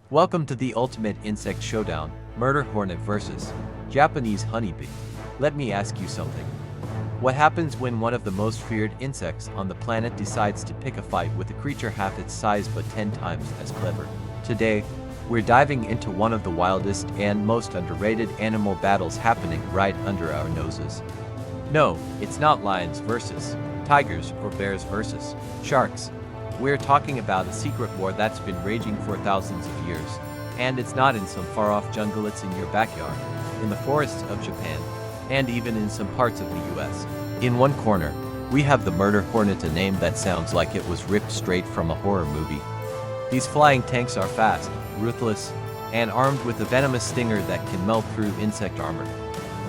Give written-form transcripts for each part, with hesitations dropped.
Welcome to the ultimate insect showdown, Murder Hornet versus Japanese honeybee. Let me ask you something. What happens when one of the most feared insects on the planet decides to pick a fight with a creature half its size but 10 times as clever? Today, we're diving into one of the wildest and most underrated animal battles happening right under our noses. No, it's not lions versus tigers or bears versus sharks. We're talking about a secret war that's been raging for thousands of years. And it's not in some far-off jungle, it's in your backyard, in the forests of Japan, and even in some parts of the US. In one corner, we have the Murder Hornet, a name that sounds like it was ripped straight from a horror movie. These flying tanks are fast, ruthless, and armed with a venomous stinger that can melt through insect armor.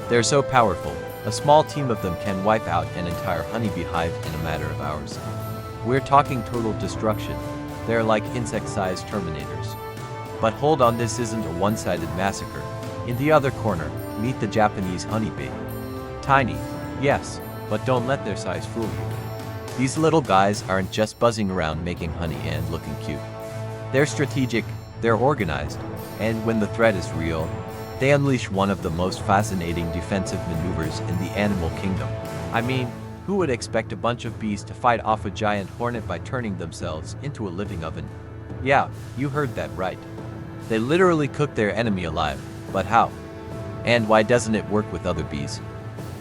They're so powerful, a small team of them can wipe out an entire honeybee hive in a matter of hours. We're talking total destruction. They're like insect-sized terminators. But hold on, this isn't a one-sided massacre. In the other corner, meet the Japanese honeybee. Tiny, yes, but don't let their size fool you. These little guys aren't just buzzing around making honey and looking cute. They're strategic, they're organized, and when the threat is real, they unleash one of the most fascinating defensive maneuvers in the animal kingdom. I mean, who would expect a bunch of bees to fight off a giant hornet by turning themselves into a living oven? Yeah, you heard that right. They literally cook their enemy alive, but how? And why doesn't it work with other bees?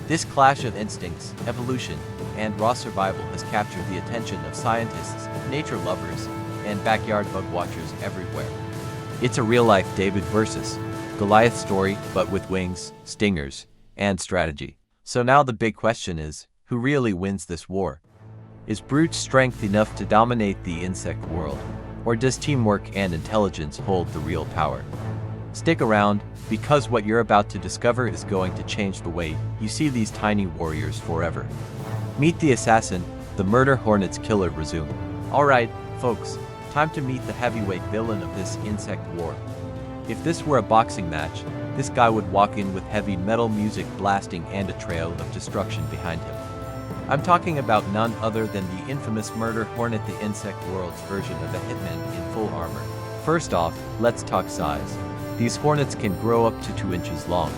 This clash of instincts, evolution, and raw survival has captured the attention of scientists, nature lovers, and backyard bug watchers everywhere. It's a real-life David versus Goliath story, but with wings, stingers, and strategy. So now the big question is, who really wins this war? Is brute strength enough to dominate the insect world? Or does teamwork and intelligence hold the real power? Stick around, because what you're about to discover is going to change the way you see these tiny warriors forever. Meet the assassin, the Murder Hornet's killer resume. Alright, folks, time to meet the heavyweight villain of this insect war. If this were a boxing match, this guy would walk in with heavy metal music blasting and a trail of destruction behind him. I'm talking about none other than the infamous Murder Hornet, the insect world's version of a hitman in full armor. First off, let's talk size. These hornets can grow up to 2 inches long.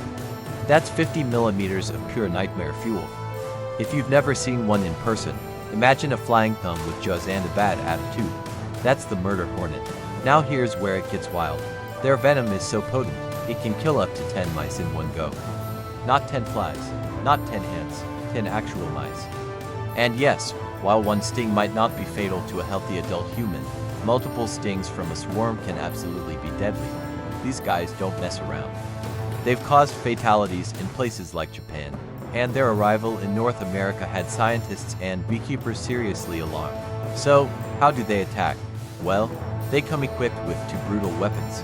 That's 50 millimeters of pure nightmare fuel. If you've never seen one in person, imagine a flying thumb with jaws and a bad attitude. That's the Murder Hornet. Now here's where it gets wild. Their venom is so potent, it can kill up to 10 mice in one go. Not 10 flies, not 10 ants, 10 actual mice. And yes, while one sting might not be fatal to a healthy adult human, multiple stings from a swarm can absolutely be deadly. These guys don't mess around. They've caused fatalities in places like Japan, and their arrival in North America had scientists and beekeepers seriously alarmed. So, how do they attack? Well, they come equipped with 2 brutal weapons.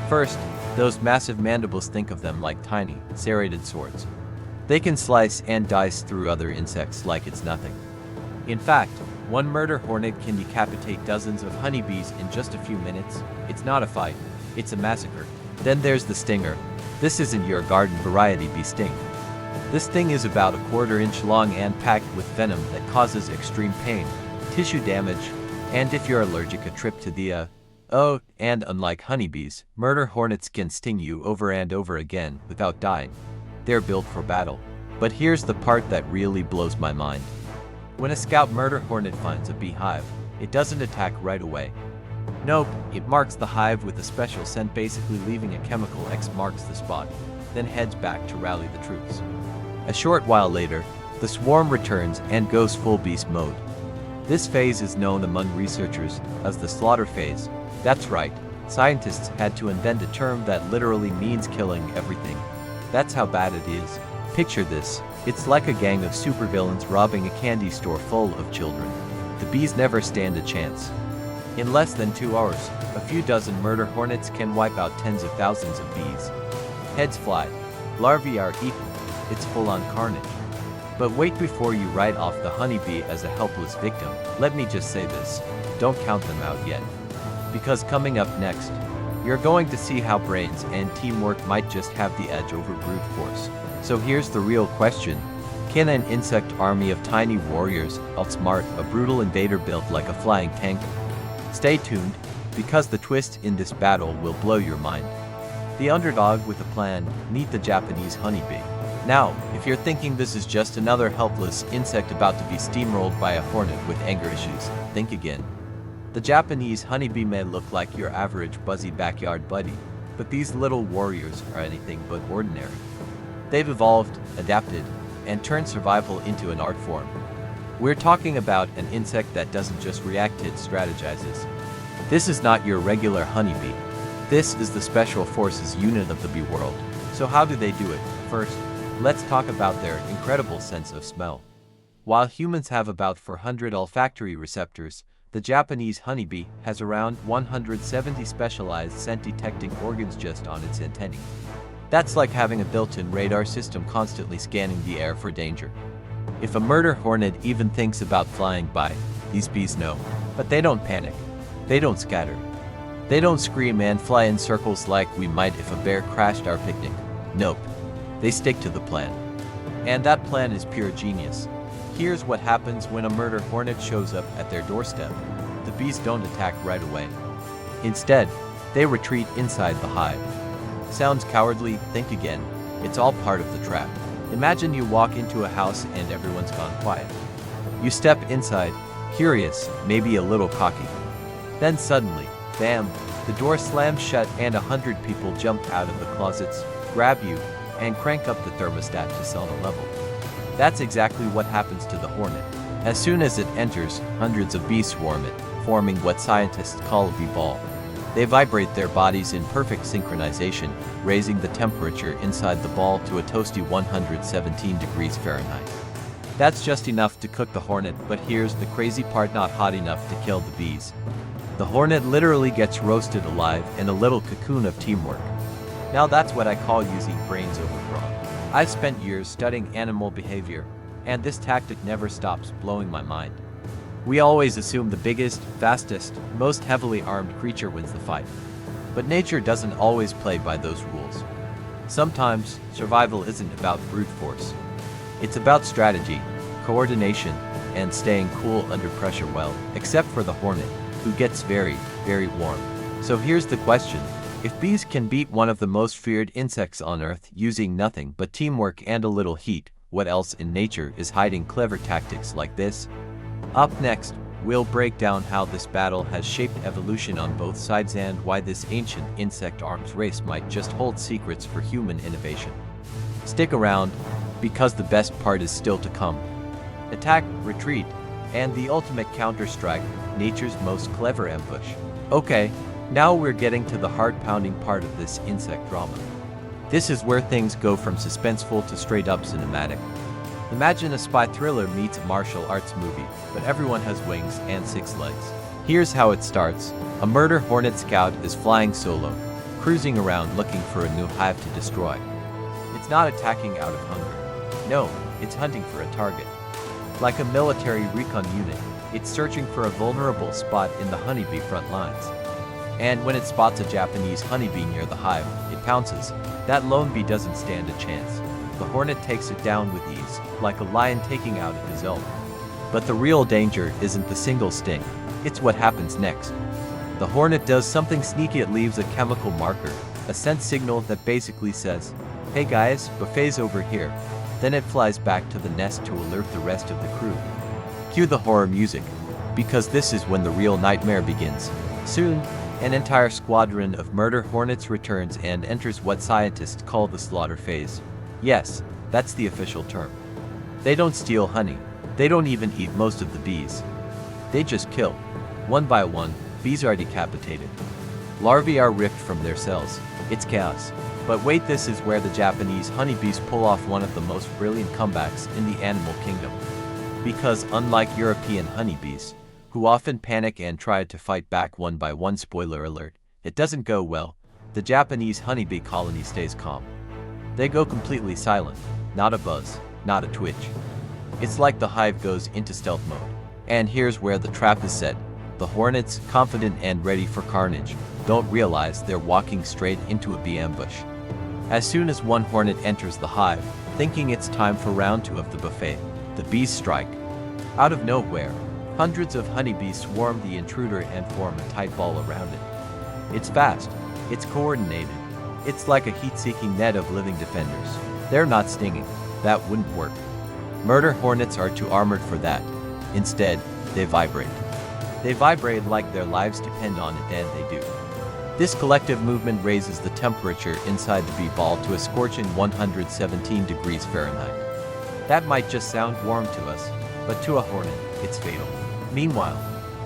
First, those massive mandibles, think of them like tiny, serrated swords. They can slice and dice through other insects like it's nothing. In fact, one Murder Hornet can decapitate dozens of honeybees in just a few minutes. It's not a fight, it's a massacre. Then there's the stinger. This isn't your garden variety bee sting. This thing is about a 1/4 inch long and packed with venom that causes extreme pain, tissue damage, and if you're allergic, a trip to the Oh, and unlike honeybees, Murder Hornets can sting you over and over again without dying. They're built for battle. But here's the part that really blows my mind. When a scout Murder Hornet finds a beehive, it doesn't attack right away. Nope, it marks the hive with a special scent, basically leaving a chemical X marks the spot, then heads back to rally the troops. A short while later, the swarm returns and goes full beast mode. This phase is known among researchers as the slaughter phase. That's right, scientists had to invent a term that literally means killing everything. That's how bad it is. Picture this, it's like a gang of supervillains robbing a candy store full of children. The bees never stand a chance. In less than 2 hours, a few dozen Murder Hornets can wipe out tens of thousands of bees. Heads fly, larvae are eaten, it's full-on carnage. But wait, before you write off the honeybee as a helpless victim, let me just say this, don't count them out yet. Because coming up next, you're going to see how brains and teamwork might just have the edge over brute force. So here's the real question. Can an insect army of tiny warriors outsmart a brutal invader built like a flying tank? Stay tuned, because the twist in this battle will blow your mind. The underdog with a plan, meet the Japanese honeybee. Now, if you're thinking this is just another helpless insect about to be steamrolled by a hornet with anger issues, think again. The Japanese honeybee may look like your average buzzy backyard buddy, but these little warriors are anything but ordinary. They've evolved, adapted, and turned survival into an art form. We're talking about an insect that doesn't just react, it strategizes. This is not your regular honeybee. This is the Special Forces unit of the bee world. So how do they do it? First, let's talk about their incredible sense of smell. While humans have about 400 olfactory receptors, the Japanese honeybee has around 170 specialized scent-detecting organs just on its antennae. That's like having a built-in radar system constantly scanning the air for danger. If a murder hornet even thinks about flying by, these bees know. But they don't panic. They don't scatter. They don't scream and fly in circles like we might if a bear crashed our picnic. Nope. They stick to the plan. And that plan is pure genius. Here's what happens when a murder hornet shows up at their doorstep. The bees don't attack right away. Instead, they retreat inside the hive. Sounds cowardly? Think again. It's all part of the trap. Imagine you walk into a house and everyone's gone quiet. You step inside, curious, maybe a little cocky. Then suddenly, bam, the door slams shut and 100 people jump out of the closets, grab you, and crank up the thermostat to sauna level. That's exactly what happens to the hornet. As soon as it enters, hundreds of bees swarm it, forming what scientists call a bee ball. They vibrate their bodies in perfect synchronization, raising the temperature inside the ball to a toasty 117 degrees Fahrenheit. That's just enough to cook the hornet, but here's the crazy part: not hot enough to kill the bees. The hornet literally gets roasted alive in a little cocoon of teamwork. Now that's what I call using brains over brawn. I've spent years studying animal behavior, and this tactic never stops blowing my mind. We always assume the biggest, fastest, most heavily armed creature wins the fight. But nature doesn't always play by those rules. Sometimes, survival isn't about brute force. It's about strategy, coordination, and staying cool under pressure, well, except for the hornet, who gets very, very warm. So here's the question. If bees can beat one of the most feared insects on Earth using nothing but teamwork and a little heat, what else in nature is hiding clever tactics like this? Up next, we'll break down how this battle has shaped evolution on both sides and why this ancient insect arms race might just hold secrets for human innovation. Stick around, because the best part is still to come. Attack, retreat, and the ultimate counter-strike, nature's most clever ambush. Okay, now we're getting to the heart-pounding part of this insect drama. This is where things go from suspenseful to straight-up cinematic. Imagine a spy thriller meets a martial arts movie, but everyone has wings and 6 legs. Here's how it starts. A murder hornet scout is flying solo, cruising around looking for a new hive to destroy. It's not attacking out of hunger. No, it's hunting for a target. Like a military recon unit, it's searching for a vulnerable spot in the honeybee front lines. And when it spots a Japanese honeybee near the hive, it pounces. That lone bee doesn't stand a chance. The hornet takes it down with ease, like a lion taking out a gazelle. But the real danger isn't the single sting, it's what happens next. The hornet does something sneaky. It leaves a chemical marker, a scent signal that basically says, "Hey guys, buffet's over here." Then it flies back to the nest to alert the rest of the crew. Cue the horror music, because this is when the real nightmare begins. Soon, an entire squadron of murder hornets returns and enters what scientists call the slaughter phase. Yes, that's the official term. They don't steal honey. They don't even eat most of the bees. They just kill. One by one, bees are decapitated. Larvae are ripped from their cells. It's chaos. But wait, this is where the Japanese honeybees pull off one of the most brilliant comebacks in the animal kingdom. Because unlike European honeybees, who often panic and try to fight back one by one, spoiler alert, it doesn't go well, the Japanese honeybee colony stays calm. They go completely silent, not a buzz, not a twitch. It's like the hive goes into stealth mode. And here's where the trap is set. The hornets, confident and ready for carnage, don't realize they're walking straight into a bee ambush. As soon as one hornet enters the hive, thinking it's time for round 2 of the buffet, the bees strike. Out of nowhere, hundreds of honeybees swarm the intruder and form a tight ball around it. It's fast. It's coordinated. It's like a heat-seeking net of living defenders. They're not stinging. That wouldn't work. Murder hornets are too armored for that. Instead, they vibrate. They vibrate like their lives depend on it, and they do. This collective movement raises the temperature inside the bee ball to a scorching 117 degrees Fahrenheit. That might just sound warm to us, but to a hornet, it's fatal. Meanwhile,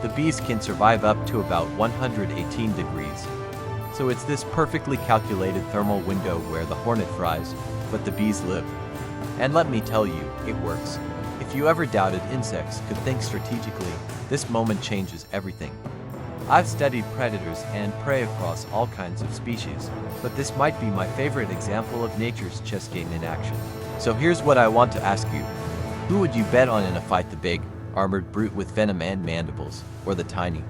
the bees can survive up to about 118 degrees. So it's this perfectly calculated thermal window where the hornet fries, but the bees live. And let me tell you, it works. If you ever doubted insects could think strategically, this moment changes everything. I've studied predators and prey across all kinds of species, but this might be my favorite example of nature's chess game in action. So here's what I want to ask you. Who would you bet on in a fight, the big, armored brute with venom and mandibles, or the tiny,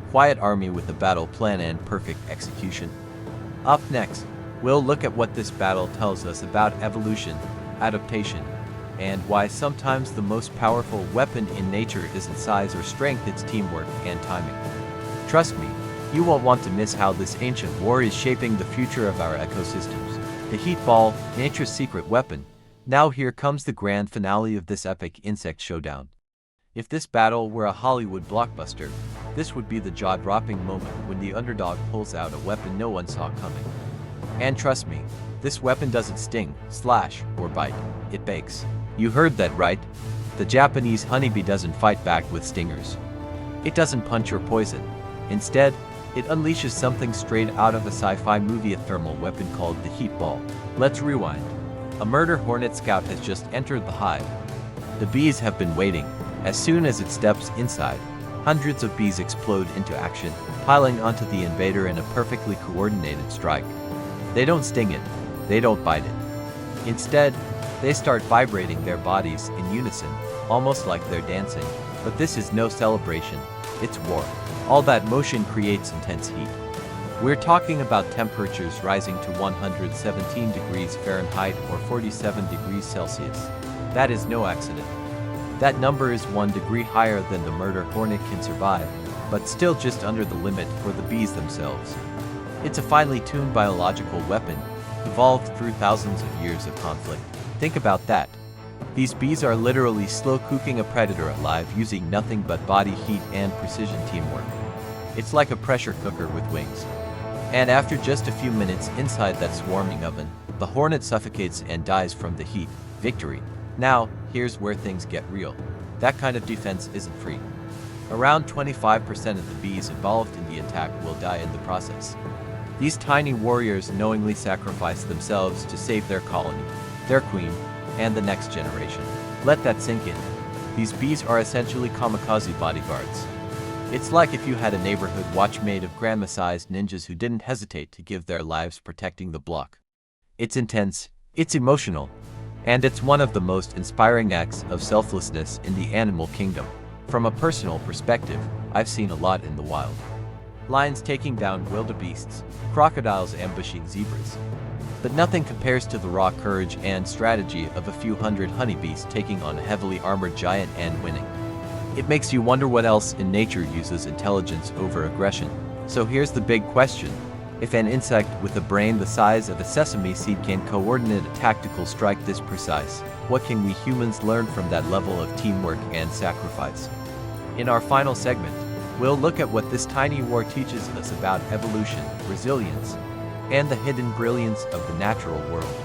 quiet army with a battle plan and perfect execution? Up next, we'll look at what this battle tells us about evolution, adaptation, and why sometimes the most powerful weapon in nature isn't size or strength, it's teamwork and timing. Trust me, you won't want to miss how this ancient war is shaping the future of our ecosystems. The heat ball, nature's secret weapon. Now here comes the grand finale of this epic insect showdown. If this battle were a Hollywood blockbuster, this would be the jaw-dropping moment when the underdog pulls out a weapon no one saw coming. And trust me, this weapon doesn't sting, slash, or bite. It bakes. You heard that right. The Japanese honeybee doesn't fight back with stingers. It doesn't punch or poison. Instead, it unleashes something straight out of a sci-fi movie, a thermal weapon called the heat ball. Let's rewind. A murder hornet scout has just entered the hive. The bees have been waiting. As soon as it steps inside, hundreds of bees explode into action, piling onto the invader in a perfectly coordinated strike. They don't sting it. They don't bite it. Instead, they start vibrating their bodies in unison, almost like they're dancing. But this is no celebration. It's war. All that motion creates intense heat. We're talking about temperatures rising to 117 degrees Fahrenheit or 47 degrees Celsius. That is no accident. That number is 1 degree higher than the murder hornet can survive, but still just under the limit for the bees themselves. It's a finely tuned biological weapon, evolved through thousands of years of conflict. Think about that. These bees are literally slow cooking a predator alive using nothing but body heat and precision teamwork. It's like a pressure cooker with wings. And after just a few minutes inside that swarming oven, the hornet suffocates and dies from the heat. Victory. Now, here's where things get real. That kind of defense isn't free. Around 25% of the bees involved in the attack will die in the process. These tiny warriors knowingly sacrifice themselves to save their colony, their queen, and the next generation. Let that sink in. These bees are essentially kamikaze bodyguards. It's like if you had a neighborhood watch made of grandma-sized ninjas who didn't hesitate to give their lives protecting the block. It's intense, it's emotional, and it's one of the most inspiring acts of selflessness in the animal kingdom. From a personal perspective, I've seen a lot in the wild. Lions taking down wildebeests, crocodiles ambushing zebras. But nothing compares to the raw courage and strategy of a few hundred honeybees taking on a heavily armored giant and winning. It makes you wonder what else in nature uses intelligence over aggression. So here's the big question. If an insect with a brain the size of a sesame seed can coordinate a tactical strike this precise, what can we humans learn from that level of teamwork and sacrifice? In our final segment, we'll look at what this tiny war teaches us about evolution, resilience, and the hidden brilliance of the natural world.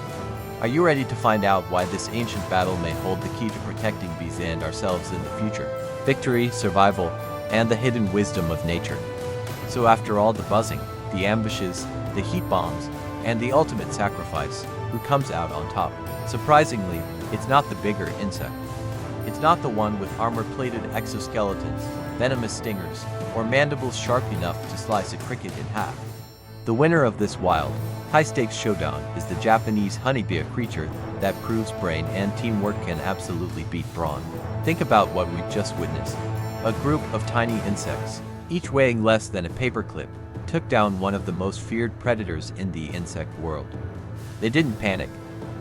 Are you ready to find out why this ancient battle may hold the key to protecting bees and ourselves in the future? Victory, survival, and the hidden wisdom of nature. So after all the buzzing, the ambushes, the heat bombs, and the ultimate sacrifice, who comes out on top? Surprisingly, it's not the bigger insect. It's not the one with armor-plated exoskeletons, venomous stingers, or mandibles sharp enough to slice a cricket in half. The winner of this wild, high-stakes showdown is the Japanese honeybee, a creature that proves brain and teamwork can absolutely beat brawn. Think about what we've just witnessed. A group of tiny insects, each weighing less than a paperclip, took down one of the most feared predators in the insect world. They didn't panic.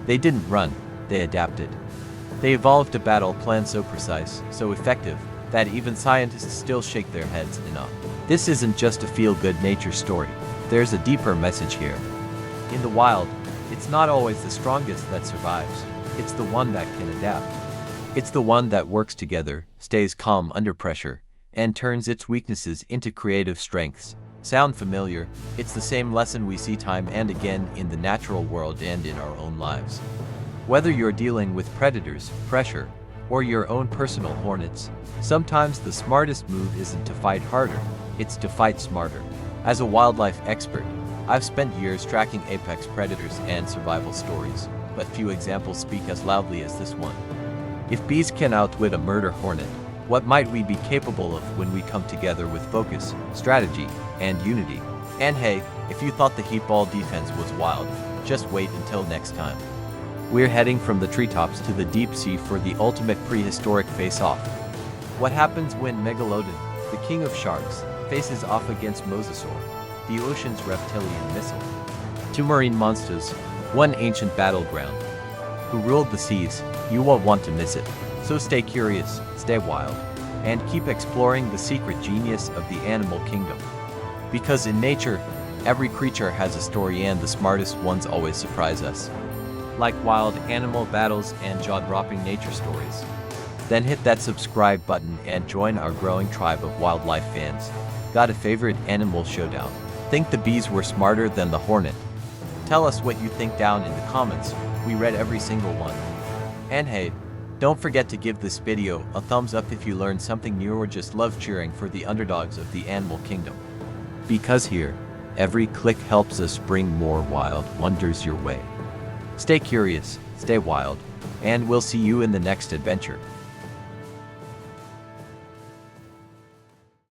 They didn't run. They adapted. They evolved a battle plan so precise, so effective, that even scientists still shake their heads in awe. This isn't just a feel-good nature story. there's a deeper message here. In the wild, it's not always the strongest that survives. It's the one that can adapt. It's the one that works together, stays calm under pressure, and turns its weaknesses into creative strengths. Sound familiar? It's the same lesson we see time and again in the natural world and in our own lives. Whether you're dealing with predators, pressure, or your own personal hornets, sometimes the smartest move isn't to fight harder, it's to fight smarter. As a wildlife expert, I've spent years tracking apex predators and survival stories, but few examples speak as loudly as this one. If bees can outwit a murder hornet, what might we be capable of when we come together with focus, strategy, and unity? And hey, if you thought the heat ball defense was wild, just wait until next time. We're heading from the treetops to the deep sea for the ultimate prehistoric face-off. What happens when Megalodon, the king of sharks, faces off against Mosasaur, the ocean's reptilian missile? Two marine monsters, one ancient battleground, who ruled the seas. You won't want to miss it. So stay curious, stay wild, and keep exploring the secret genius of the animal kingdom. Because in nature, every creature has a story and the smartest ones always surprise us. Like wild animal battles and jaw-dropping nature stories. Then hit that subscribe button and join our growing tribe of wildlife fans. Got a favorite animal showdown? Think the bees were smarter than the hornet? Tell us what you think down in the comments. We read every single one. And hey, don't forget to give this video a thumbs up if you learned something new or just love cheering for the underdogs of the animal kingdom. Because here, every click helps us bring more wild wonders your way. Stay curious, stay wild, and we'll see you in the next adventure.